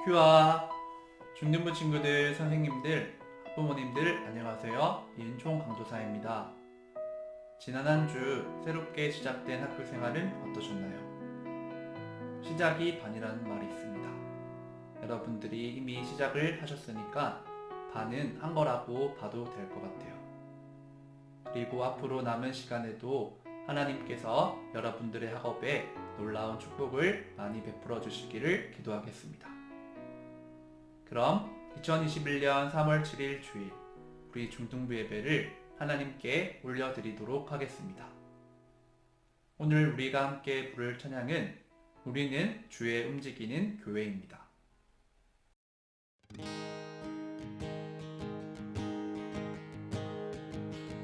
큐아 중등부 친구들, 선생님들, 학부모님들 안녕하세요. 이은총 강도사입니다. 지난 한 주 새롭게 시작된 학교 생활은 어떠셨나요? 시작이 반이라는 말이 있습니다. 여러분들이 이미 시작을 하셨으니까 반은 한 거라고 봐도 될 것 같아요. 그리고 앞으로 남은 시간에도 하나님께서 여러분들의 학업에 놀라운 축복을 많이 베풀어 주시기를 기도하겠습니다. 그럼 2021년 3월 7일 주일 우리 중등부 예배를 하나님께 올려드리도록 하겠습니다. 오늘 우리가 함께 부를 찬양은 우리는 주의 움직이는 교회입니다.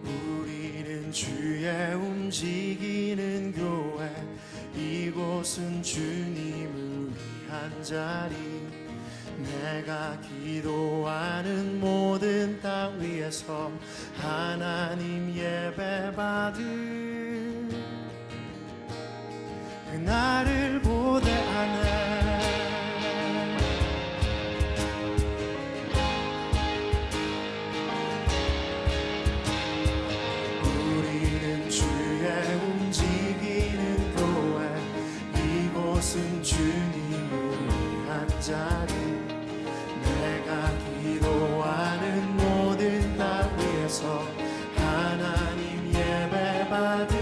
우리는 주의 움직이는 교회, 이곳은 주님을 위한 자리. 내가 기도하는 모든 땅 위에서 하나님 예배받을 그날을 고대하네. 우리는 주의 움직이는 교회, 이곳은 주님을 위한 자리. 내가 기도하는 모든 땅 위에서 하나님 예배받을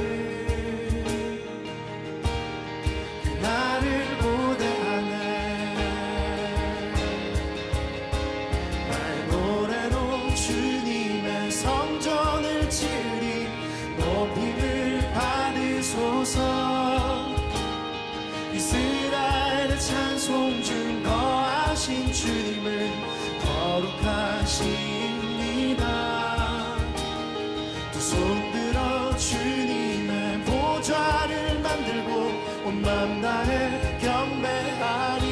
그날을 고대하네. 나의 노래로 주님의 성전을 지으리. 높임을 받으소서. 이스라엘의 찬송 중 거하신 주님을 거룩하십니다. 두 손 들어 주님의 보좌를 만들고 온 맘 다해 경배하리.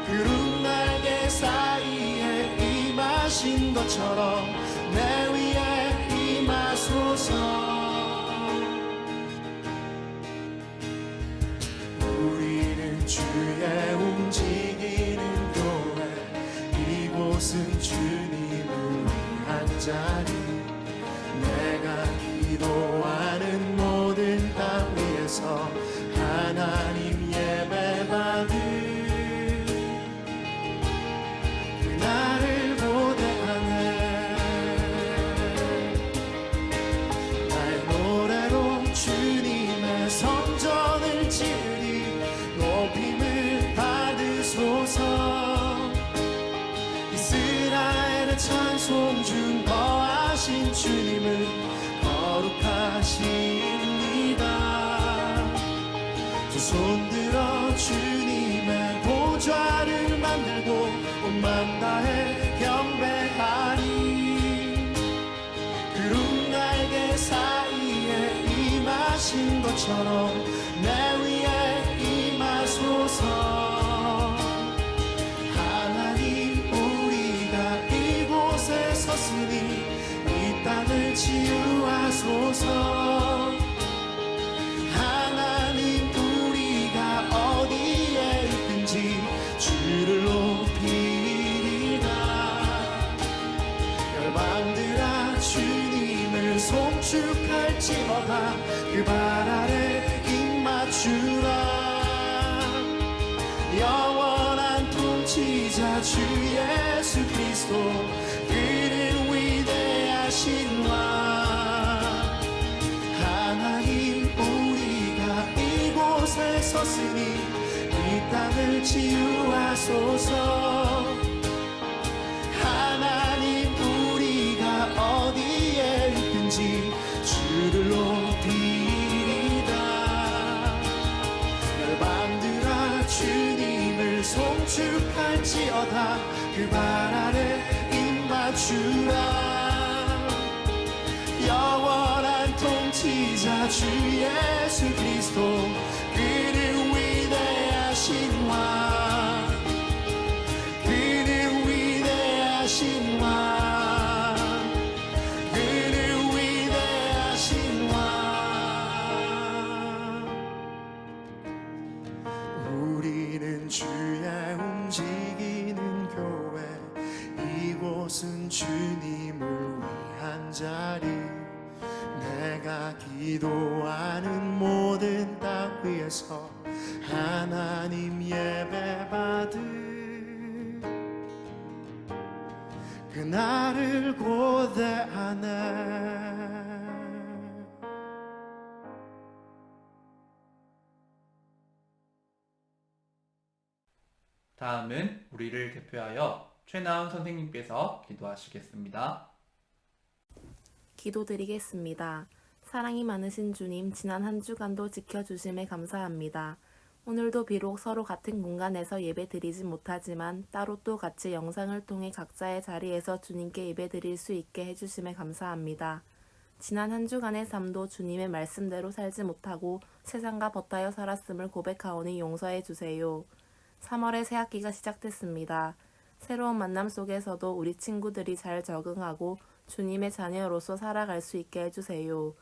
구름 날개 사이에 임하신 것처럼 내 위에 임하소서. 주의 움직이는 교회, 이곳은 주님을 위한 자리. 내가 기도하는 모든 땅 위에서 하나님 예배받을 그날을 고대하네. 나의 노래로 주님의 성전을 지으리. 높임을 받으소서. 이스라엘의 찬송 중 거하신 주님을 거룩하십니다. 두 손 들어 주님의 보좌를 만들고 온 맘 다해 경배하리. 구름 날개 사이에 임하신 것처럼 내 위에 임하소서. 하나님, 우리가 이곳에 섰으니 이 땅을 치유하소서. 하나님, 우리가 어디에 있든지 주를 높이리라. 열방들아 주님을 송축할지어다. 그 발 아래 입맞추라. 영원한 통치자 주 예수 그리스도, 그는 위대하신 왕. 하나님, 우리가 이곳에 섰으니 이 땅을 치유하소서. 하나님, 우리가 어디에 있든지 주를 높이리다. 열방들아 주님을 송축할지어다. 그 발 아래 입맞추라. 영원한 통치자 주 예수 그리스도, 그는 위대하신 왕. 그는 위대하신 왕. 들고 대하네. 다음은 우리를 대표하여 최나은 선생님께서 기도하시겠습니다. 기도드리겠습니다. 사랑이 많으신 주님, 지난 한 주간도 지켜주심에 감사합니다. 오늘도 비록 서로 같은 공간에서 예배드리지 못하지만 따로 또 같이 영상을 통해 각자의 자리에서 주님께 예배드릴 수 있게 해주심에 감사합니다. 지난 한 주간의 삶도 주님의 말씀대로 살지 못하고 세상과 버타여 살았음을 고백하오니 용서해 주세요. 3월의 새학기가 시작됐습니다. 새로운 만남 속에서도 우리 친구들이 잘 적응하고 주님의 자녀로서 살아갈 수 있게 해주세요.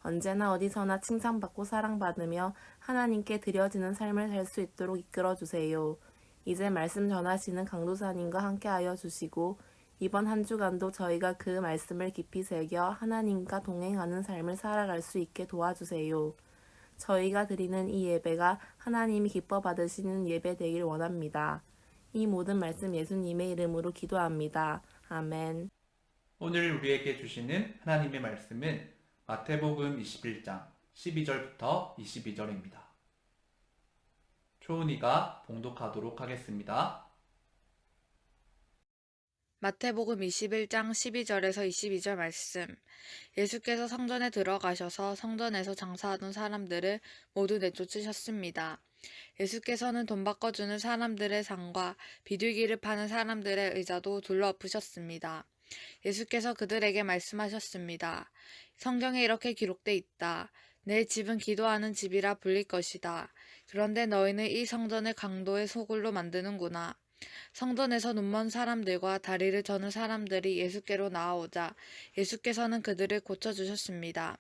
언제나 어디서나 칭찬받고 사랑받으며 하나님께 드려지는 삶을 살 수 있도록 이끌어주세요. 이제 말씀 전하시는 강도사님과 함께하여 주시고 이번 한 주간도 저희가 그 말씀을 깊이 새겨 하나님과 동행하는 삶을 살아갈 수 있게 도와주세요. 저희가 드리는 이 예배가 하나님이 기뻐 받으시는 예배 되길 원합니다. 이 모든 말씀 예수님의 이름으로 기도합니다. 아멘. 오늘 우리에게 주시는 하나님의 말씀은 마태복음 21장 12절부터 22절입니다. 초은이가 봉독하도록 하겠습니다. 마태복음 21장 12절에서 22절 말씀. 예수께서 성전에 들어가셔서 성전에서 장사하던 사람들을 모두 내쫓으셨습니다. 예수께서는 돈 바꿔주는 사람들의 상과 비둘기를 파는 사람들의 의자도 둘러엎으셨습니다. 예수께서 그들에게 말씀하셨습니다. 성경에 이렇게 기록돼 있다. 내 집은 기도하는 집이라 불릴 것이다. 그런데 너희는 이 성전을 강도의 소굴로 만드는구나. 성전에서 눈먼 사람들과 다리를 저는 사람들이 예수께로 나아오자 예수께서는 그들을 고쳐주셨습니다.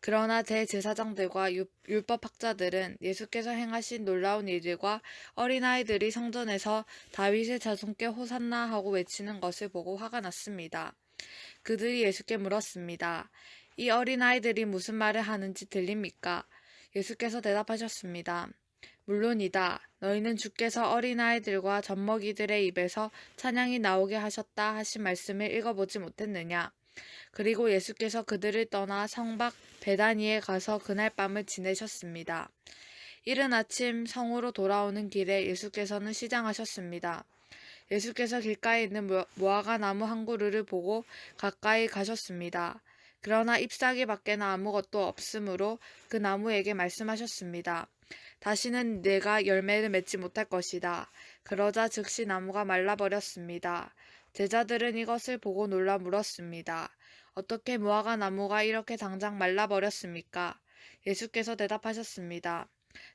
그러나 대제사장들과 율법학자들은 예수께서 행하신 놀라운 일들과 어린아이들이 성전에서 다윗의 자손께 호산나 하고 외치는 것을 보고 화가 났습니다. 그들이 예수께 물었습니다. 이 어린아이들이 무슨 말을 하는지 들립니까? 예수께서 대답하셨습니다. 물론이다. 너희는 주께서 어린아이들과 젖먹이들의 입에서 찬양이 나오게 하셨다 하신 말씀을 읽어보지 못했느냐? 그리고 예수께서 그들을 떠나 성 밖 베다니에 가서 그날 밤을 지내셨습니다. 이른 아침 성으로 돌아오는 길에 예수께서는 시장하셨습니다. 예수께서 길가에 있는 무화과 나무 한 그루를 보고 가까이 가셨습니다. 그러나 잎사귀 밖에는 아무것도 없으므로 그 나무에게 말씀하셨습니다. 다시는 내가 열매를 맺지 못할 것이다. 그러자 즉시 나무가 말라버렸습니다. 제자들은 이것을 보고 놀라 물었습니다. 어떻게 무화과 나무가 이렇게 당장 말라버렸습니까? 예수께서 대답하셨습니다.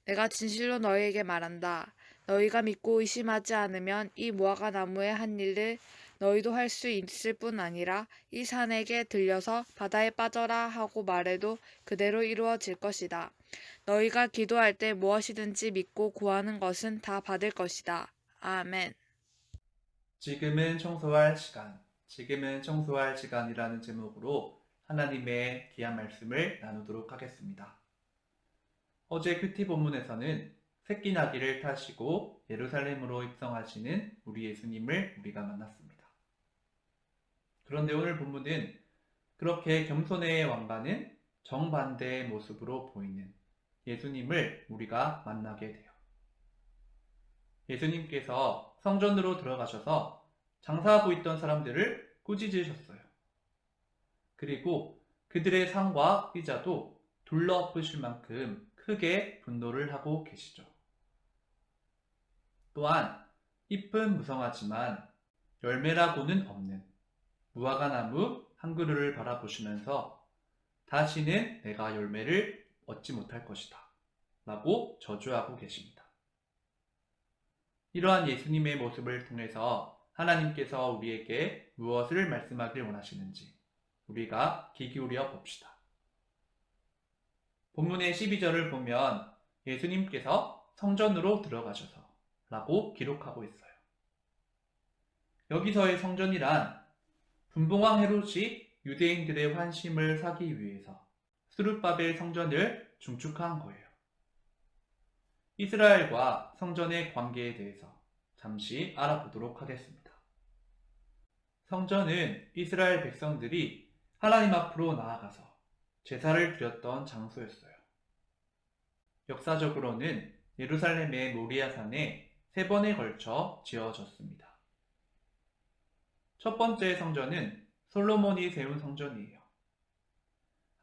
내가 진실로 너희에게 말한다. 너희가 믿고 의심하지 않으면 이 무화과 나무의 한 일을 너희도 할 수 있을 뿐 아니라 이 산에게 들려서 바다에 빠져라 하고 말해도 그대로 이루어질 것이다. 너희가 기도할 때 무엇이든지 믿고 구하는 것은 다 받을 것이다. 아멘. 지금은 청소할 시간이라는 제목으로 하나님의 귀한 말씀을 나누도록 하겠습니다. 어제 큐티 본문에서는 새끼 나귀를 타시고 예루살렘으로 입성하시는 우리 예수님을 우리가 만났습니다. 그런데 오늘 본문은 그렇게 겸손의 왕과는 정반대의 모습으로 보이는 예수님을 우리가 만나게 돼요. 예수님께서 성전으로 들어가셔서 장사하고 있던 사람들을 꾸짖으셨어요. 그리고 그들의 상과 의자도 둘러엎으실 만큼 크게 분노를 하고 계시죠. 또한 잎은 무성하지만 열매라고는 없는 무화과 나무 한 그루를 바라보시면서 다시는 내가 열매를 얻지 못할 것이다 라고 저주하고 계십니다. 이러한 예수님의 모습을 통해서 하나님께서 우리에게 무엇을 말씀하길 원하시는지 우리가 귀 기울여 봅시다. 본문의 12절을 보면 예수님께서 성전으로 들어가셔서 라고 기록하고 있어요. 여기서의 성전이란 분봉왕 헤롯이 유대인들의 환심을 사기 위해서 스룹바벨 성전을 중축한 거예요. 이스라엘과 성전의 관계에 대해서 잠시 알아보도록 하겠습니다. 성전은 이스라엘 백성들이 하나님 앞으로 나아가서 제사를 드렸던 장소였어요. 역사적으로는 예루살렘의 모리아산에 3번에 걸쳐 지어졌습니다. 첫 번째 성전은 솔로몬이 세운 성전이에요.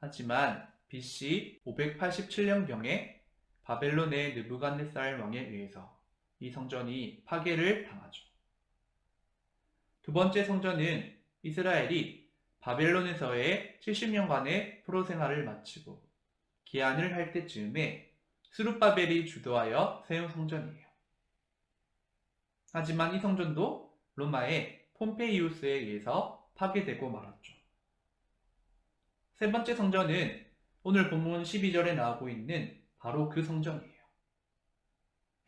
하지만 BC 587년경에 바벨론의 느부갓네살 왕에 의해서 이 성전이 파괴를 당하죠. 두 번째 성전은 이스라엘이 바벨론에서의 70년간의 포로 생활을 마치고 기한을 할 때쯤에 스룹바벨이 주도하여 세운 성전이에요. 하지만 이 성전도 로마의 폼페이우스에 의해서 파괴되고 말았죠. 세 번째 성전은 오늘 본문 12절에 나오고 있는 바로 그 성전이에요.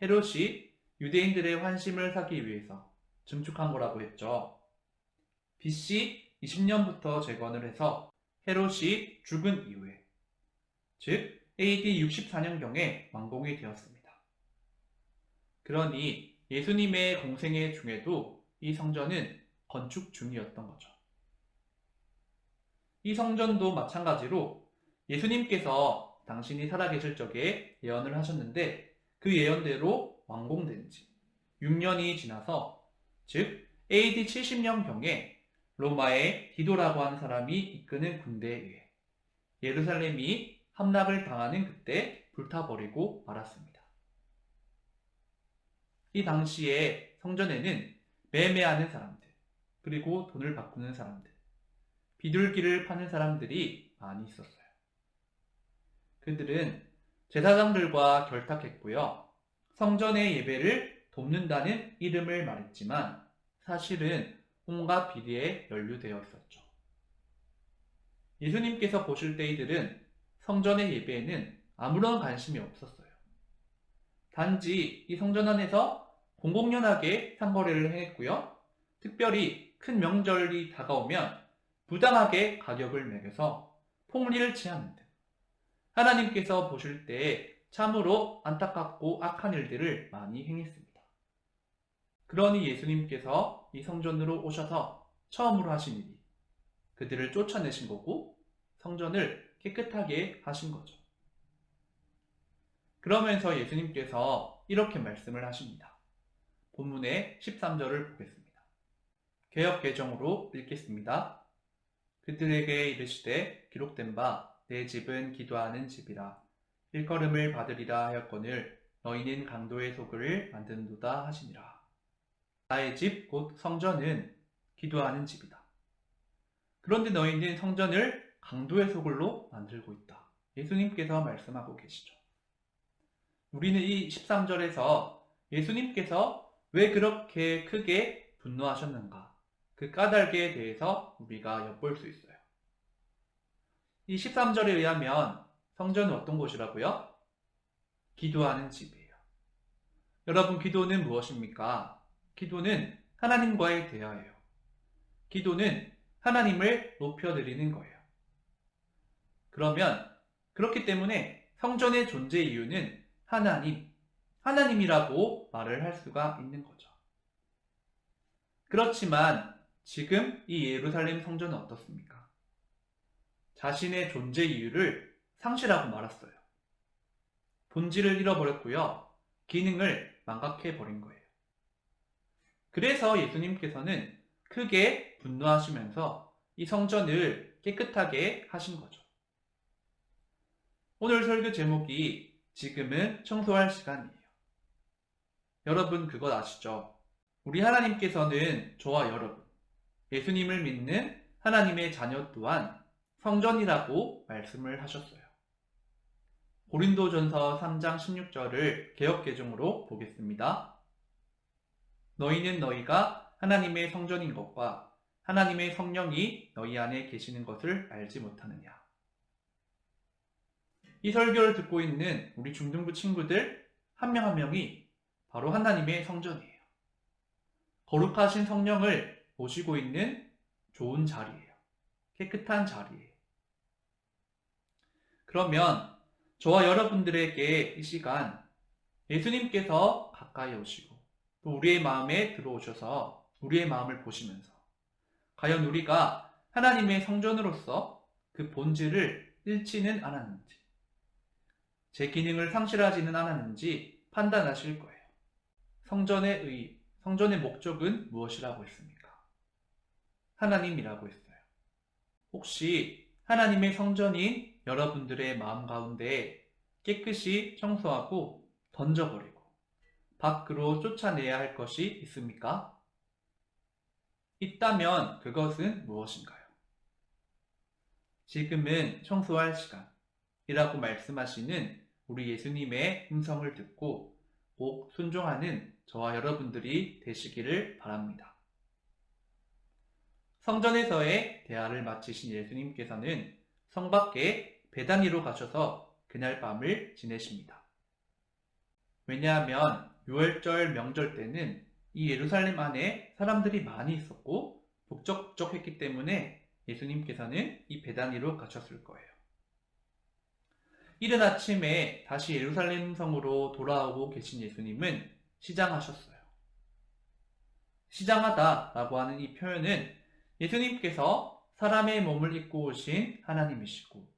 헤롯이 유대인들의 환심을 사기 위해서 증축한 거라고 했죠. BC 20년부터 재건을 해서 헤롯이 죽은 이후에, 즉 AD 64년경에 완공이 되었습니다. 그러니 예수님의 공생애 중에도 이 성전은 건축 중이었던 거죠. 이 성전도 마찬가지로 예수님께서 당신이 살아계실 적에 예언을 하셨는데 그 예언대로 완공된 지 6년이 지나서, 즉 AD 70년경에 로마의 디도라고 하는 사람이 이끄는 군대에 의해 예루살렘이 함락을 당하는 그때 불타버리고 말았습니다. 이 당시에 성전에는 매매하는 사람들, 그리고 돈을 바꾸는 사람들, 비둘기를 파는 사람들이 많이 있었어요. 그들은 제사장들과 결탁했고요. 성전의 예배를 돕는다는 이름을 말했지만 사실은 온갖 비리에 연루되어 있었죠. 예수님께서 보실 때 이들은 성전의 예배에는 아무런 관심이 없었어요. 단지 이 성전 안에서 공공연하게 상거래를 행했고요. 특별히 큰 명절이 다가오면 부당하게 가격을 매겨서 폭리를 취하는 등 하나님께서 보실 때 참으로 안타깝고 악한 일들을 많이 행했습니다. 그러니 예수님께서 이 성전으로 오셔서 처음으로 하신 일이 그들을 쫓아내신 거고 성전을 깨끗하게 하신 거죠. 그러면서 예수님께서 이렇게 말씀을 하십니다. 본문의 13절을 보겠습니다. 개역 개정으로 읽겠습니다. 그들에게 이르시되 기록된 바 내 집은 기도하는 집이라 일컬음을 받으리라 하였거늘 너희는 강도의 소굴을 만든도다 하시니라. 나의 집 곧 성전은 기도하는 집이다. 그런데 너희는 성전을 강도의 소굴로 만들고 있다. 예수님께서 말씀하고 계시죠. 우리는 이 13절에서 예수님께서 왜 그렇게 크게 분노하셨는가, 그 까닭에 대해서 우리가 엿볼 수 있어요. 이 13절에 의하면 성전은 어떤 곳이라고요? 기도하는 집이에요. 여러분, 기도는 무엇입니까? 기도는 하나님과의 대화예요. 기도는 하나님을 높여드리는 거예요. 그러면 그렇기 때문에 성전의 존재 이유는 하나님이라고 말을 할 수가 있는 거죠. 그렇지만 지금 이 예루살렘 성전은 어떻습니까? 자신의 존재 이유를 상실하고 말았어요. 본질을 잃어버렸고요. 기능을 망각해버린 거예요. 그래서 예수님께서는 크게 분노하시면서 이 성전을 깨끗하게 하신 거죠. 오늘 설교 제목이 지금은 청소할 시간이에요. 여러분 그것 아시죠? 우리 하나님께서는 저와 여러분, 예수님을 믿는 하나님의 자녀 또한 성전이라고 말씀을 하셨어요. 고린도전서 3장 16절을 개역개정으로 보겠습니다. 너희는 너희가 하나님의 성전인 것과 하나님의 성령이 너희 안에 계시는 것을 알지 못하느냐. 이 설교를 듣고 있는 우리 중등부 친구들 한 명 한 명이 바로 하나님의 성전이에요. 거룩하신 성령을 모시고 있는 좋은 자리예요. 깨끗한 자리예요. 그러면 저와 여러분들에게 이 시간 예수님께서 가까이 오시고 또 우리의 마음에 들어오셔서 우리의 마음을 보시면서 과연 우리가 하나님의 성전으로서 그 본질을 잃지는 않았는지, 제 기능을 상실하지는 않았는지 판단하실 거예요. 성전의 목적은 무엇이라고 했습니까? 하나님이라고 했어요. 혹시 하나님의 성전인 여러분들의 마음 가운데 깨끗이 청소하고 던져버리고 밖으로 쫓아내야 할 것이 있습니까? 있다면 그것은 무엇인가요? 지금은 청소할 시간이라고 말씀하시는 우리 예수님의 음성을 듣고 꼭 순종하는 저와 여러분들이 되시기를 바랍니다. 성전에서의 대화를 마치신 예수님께서는 성 밖에 베다니로 가셔서 그날 밤을 지내십니다. 왜냐하면 6월절 명절 때는 이 예루살렘 안에 사람들이 많이 있었고 북적북적했기 때문에 예수님께서는 이 베다니로 가셨을 거예요. 이른 아침에 다시 예루살렘 성으로 돌아오고 계신 예수님은 시장하셨어요. 시장하다라고 하는 이 표현은 예수님께서 사람의 몸을 입고 오신 하나님이시고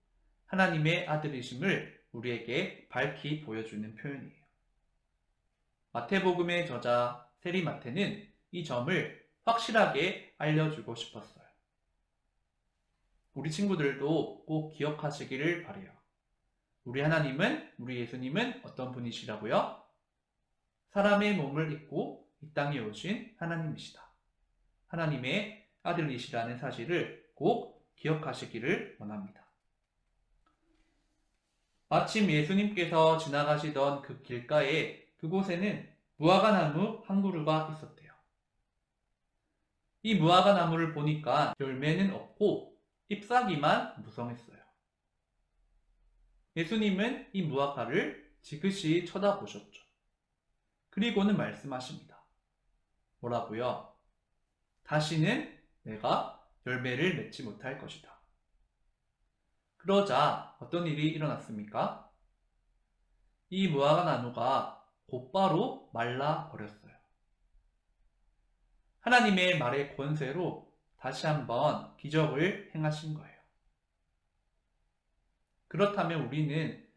하나님의 아들이심을 우리에게 밝히 보여주는 표현이에요. 마태복음의 저자 세리마태는 이 점을 확실하게 알려주고 싶었어요. 우리 친구들도 꼭 기억하시기를 바라요. 우리 하나님은, 우리 예수님은 어떤 분이시라고요? 사람의 몸을 입고 이 땅에 오신 하나님이시다. 하나님의 아들이시라는 사실을 꼭 기억하시기를 원합니다. 마침 예수님께서 지나가시던 그 길가에 그곳에는 무화과나무 한 그루가 있었대요. 이 무화과나무를 보니까 열매는 없고 잎사귀만 무성했어요. 예수님은 이 무화과를 지그시 쳐다보셨죠. 그리고는 말씀하십니다. 뭐라고요? 다시는 내가 열매를 맺지 못할 것이다. 그러자 어떤 일이 일어났습니까? 이 무화과 나무가 곧바로 말라 버렸어요. 하나님의 말의 권세로 다시 한번 기적을 행하신 거예요. 그렇다면 우리는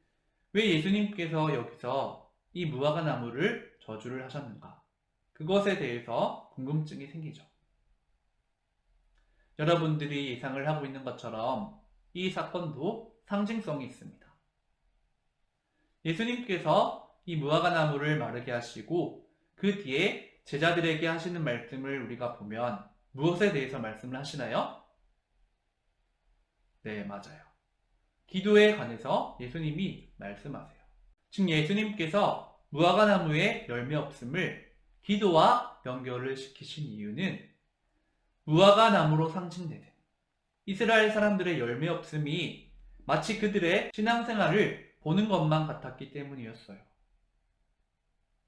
왜 예수님께서 여기서 이 무화과 나무를 저주를 하셨는가? 그것에 대해서 궁금증이 생기죠. 여러분들이 예상을 하고 있는 것처럼 이 사건도 상징성이 있습니다. 예수님께서 이 무화과 나무를 마르게 하시고 그 뒤에 제자들에게 하시는 말씀을 우리가 보면 무엇에 대해서 말씀을 하시나요? 네, 맞아요. 기도에 관해서 예수님이 말씀하세요. 즉 예수님께서 무화과 나무에 열매 없음을 기도와 연결을 시키신 이유는 무화과 나무로 상징되는 이스라엘 사람들의 열매 없음이 마치 그들의 신앙생활을 보는 것만 같았기 때문이었어요.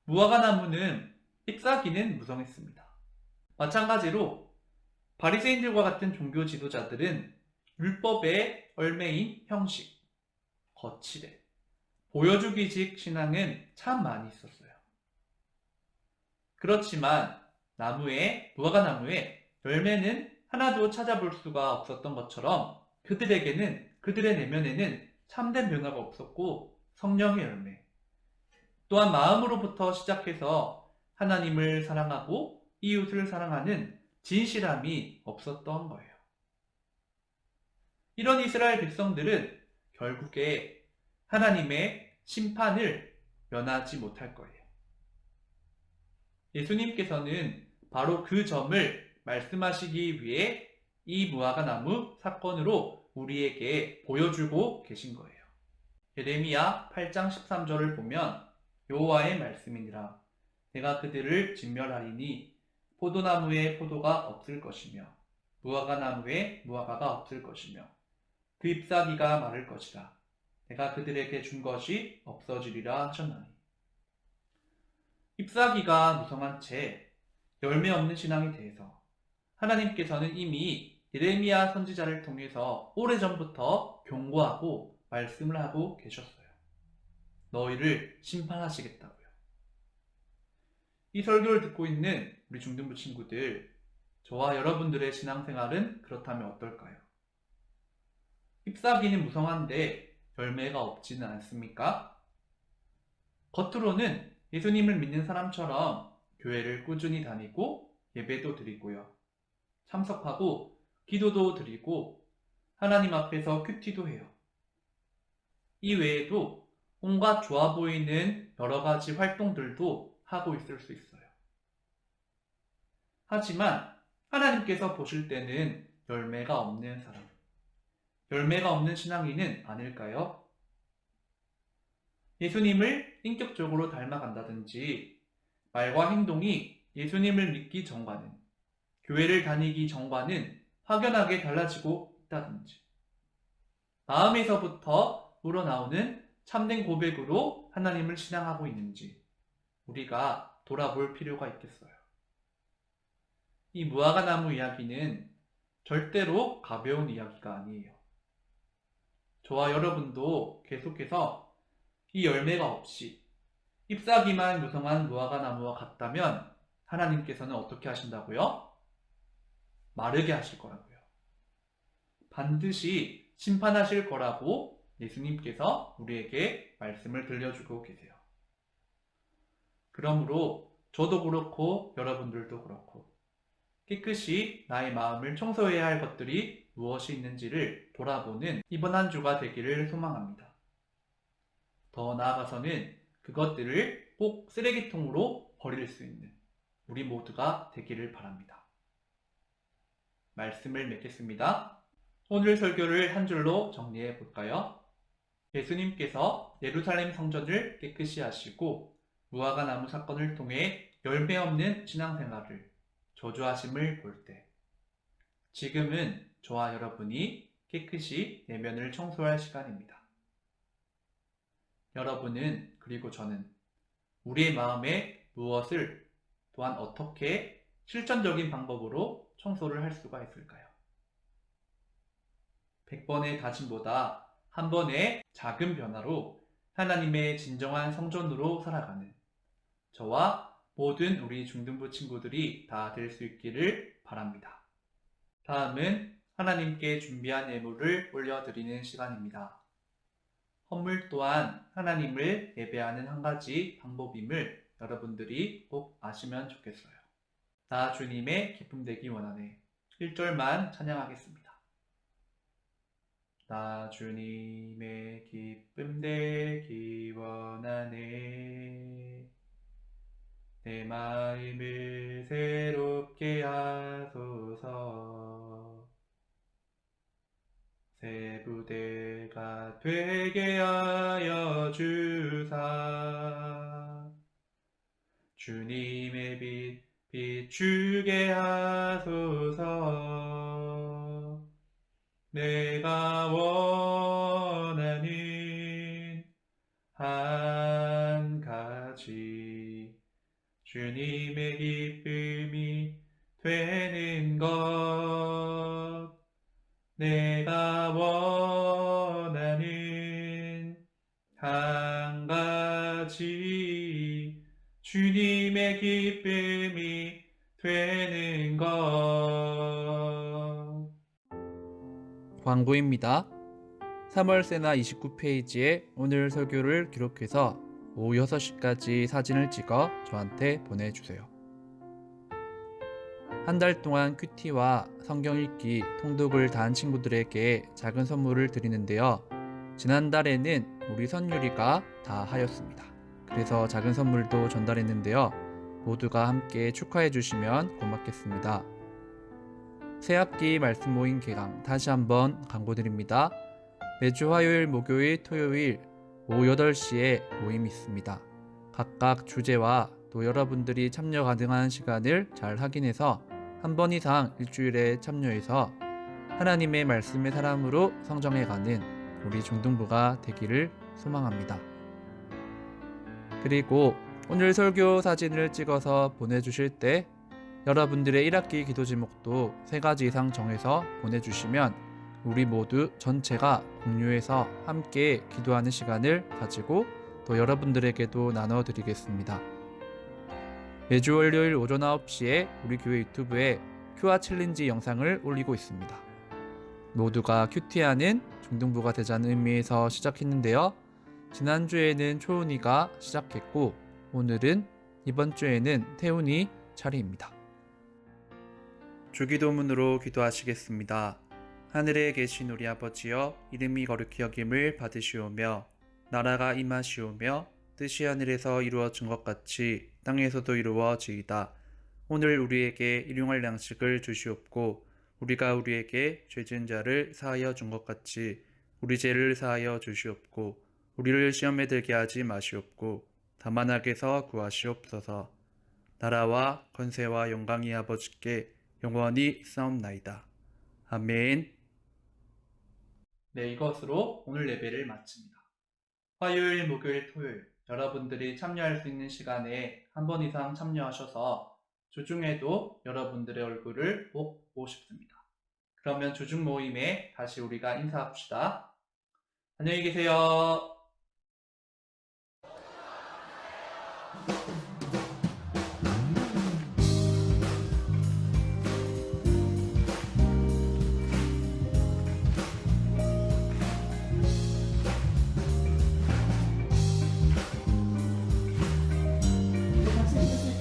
무화과 나무는 잎사귀는 무성했습니다. 마찬가지로 바리새인들과 같은 종교 지도자들은 율법의 얼매인 형식, 거칠애, 보여주기식 신앙은 참 많이 있었어요. 그렇지만 무화과 나무에 열매는 하나도 찾아볼 수가 없었던 것처럼 그들의 내면에는 참된 변화가 없었고 성령의 열매, 또한 마음으로부터 시작해서 하나님을 사랑하고 이웃을 사랑하는 진실함이 없었던 거예요. 이런 이스라엘 백성들은 결국에 하나님의 심판을 면하지 못할 거예요. 예수님께서는 바로 그 점을 말씀하시기 위해 이 무화과 나무 사건으로 우리에게 보여주고 계신 거예요. 예레미야 8장 13절을 보면 여호와의 말씀이니라. 내가 그들을 진멸하리니 포도나무에 포도가 없을 것이며 무화과 나무에 무화과가 없을 것이며 그 잎사귀가 마를 것이라. 내가 그들에게 준 것이 없어지리라 하셨나니. 잎사귀가 무성한 채 열매 없는 신앙에 대해서 하나님께서는 이미 예레미야 선지자를 통해서 오래전부터 경고하고 말씀을 하고 계셨어요. 너희를 심판하시겠다고요. 이 설교를 듣고 있는 우리 중등부 친구들, 저와 여러분들의 신앙생활은 그렇다면 어떨까요? 잎사귀는 무성한데 열매가 없지는 않습니까? 겉으로는 예수님을 믿는 사람처럼 교회를 꾸준히 다니고 예배도 드리고요. 참석하고 기도도 드리고 하나님 앞에서 큐티도 해요. 이 외에도 온갖 좋아 보이는 여러 가지 활동들도 하고 있을 수 있어요. 하지만 하나님께서 보실 때는 열매가 없는 사람, 열매가 없는 신앙인은 아닐까요? 예수님을 인격적으로 닮아간다든지 말과 행동이 예수님을 믿기 전과는, 교회를 다니기 전과는 확연하게 달라지고 있다든지 마음에서부터 우러나오는 참된 고백으로 하나님을 신앙하고 있는지 우리가 돌아볼 필요가 있겠어요. 이 무화과나무 이야기는 절대로 가벼운 이야기가 아니에요. 저와 여러분도 계속해서 이 열매가 없이 잎사귀만 무성한 무화과나무와 같다면 하나님께서는 어떻게 하신다고요? 마르게 하실 거라고요. 반드시 심판하실 거라고 예수님께서 우리에게 말씀을 들려주고 계세요. 그러므로 저도 그렇고 여러분들도 그렇고 깨끗이 나의 마음을 청소해야 할 것들이 무엇이 있는지를 돌아보는 이번 한 주가 되기를 소망합니다. 더 나아가서는 그것들을 꼭 쓰레기통으로 버릴 수 있는 우리 모두가 되기를 바랍니다. 말씀을 맺겠습니다. 오늘 설교를 한 줄로 정리해 볼까요? 예수님께서 예루살렘 성전을 깨끗이 하시고 무화과 나무 사건을 통해 열매 없는 신앙생활을 저주하심을 볼 때, 지금은 저와 여러분이 깨끗이 내면을 청소할 시간입니다. 여러분은 그리고 저는 우리의 마음에 무엇을 또한 어떻게 실천적인 방법으로 청소를 할 수가 있을까요? 100번의 다짐보다 한 번의 작은 변화로 하나님의 진정한 성전으로 살아가는 저와 모든 우리 중등부 친구들이 다 될 수 있기를 바랍니다. 다음은 하나님께 준비한 예물을 올려드리는 시간입니다. 헌물 또한 하나님을 예배하는 한 가지 방법임을 여러분들이 꼭 아시면 좋겠어요. 나 주님의 기쁨 되기 원하네. 1절만 찬양하겠습니다. 나 주님의 기쁨 되기 원하네. 내 마음을 새롭게 하소서. 새 부대가 되게 하여 주사. 주님의 빛 비추게 하소서. 내가 원하는 한 가지 주님의 기쁨이 되는 것. 내가 원하는 한 가지 주님의 기쁨이 되는 것. 광고입니다. 3월 세나 29페이지에 오늘 설교를 기록해서 오후 6시까지 사진을 찍어 저한테 보내주세요. 한 달 동안 큐티와 성경 읽기, 통독을 다 한 친구들에게 작은 선물을 드리는데요. 지난달에는 우리 선율이가 다 하였습니다. 그래서 작은 선물도 전달했는데요. 모두가 함께 축하해 주시면 고맙겠습니다. 새학기 말씀 모임 개강 다시 한번 광고드립니다. 매주 화요일, 목요일, 토요일 오후 8시에 모임이 있습니다. 각각 주제와 또 여러분들이 참여 가능한 시간을 잘 확인해서 한 번 이상 일주일에 참여해서 하나님의 말씀의 사람으로 성장해가는 우리 중등부가 되기를 소망합니다. 그리고 오늘 설교 사진을 찍어서 보내주실 때 여러분들의 1학기 기도 제목도 3가지 이상 정해서 보내주시면 우리 모두 전체가 공유해서 함께 기도하는 시간을 가지고 또 여러분들에게도 나눠드리겠습니다. 매주 월요일 오전 9시에 우리 교회 유튜브에 큐아 챌린지 영상을 올리고 있습니다. 모두가 큐티하는 중등부가 되자는 의미에서 시작했는데요. 지난주에는 초은이가 시작했고 오늘은 이번 주에는 태훈이 차례입니다. 주기도문으로 기도하시겠습니다. 하늘에 계신 우리 아버지여, 이름이 거룩히 여김을 받으시오며 나라가 임하시오며 뜻이 하늘에서 이루어진 것 같이 땅에서도 이루어지이다. 오늘 우리에게 일용할 양식을 주시옵고 우리가 우리에게 죄진 자를 사하여 준 것 같이 우리 죄를 사하여 주시옵고 우리를 시험에 들게 하지 마시옵고 다만 악에서 구하시옵소서. 나라와 권세와 영광이 아버지께 영원히 있사옵나이다. 아멘. 네, 이것으로 오늘 예배를 마칩니다. 화요일, 목요일, 토요일 여러분들이 참여할 수 있는 시간에 한 번 이상 참여하셔서 주중에도 여러분들의 얼굴을 꼭 보고 싶습니다. 그러면 주중 모임에 다시 우리가 인사합시다. 안녕히 계세요. 말씀해 주실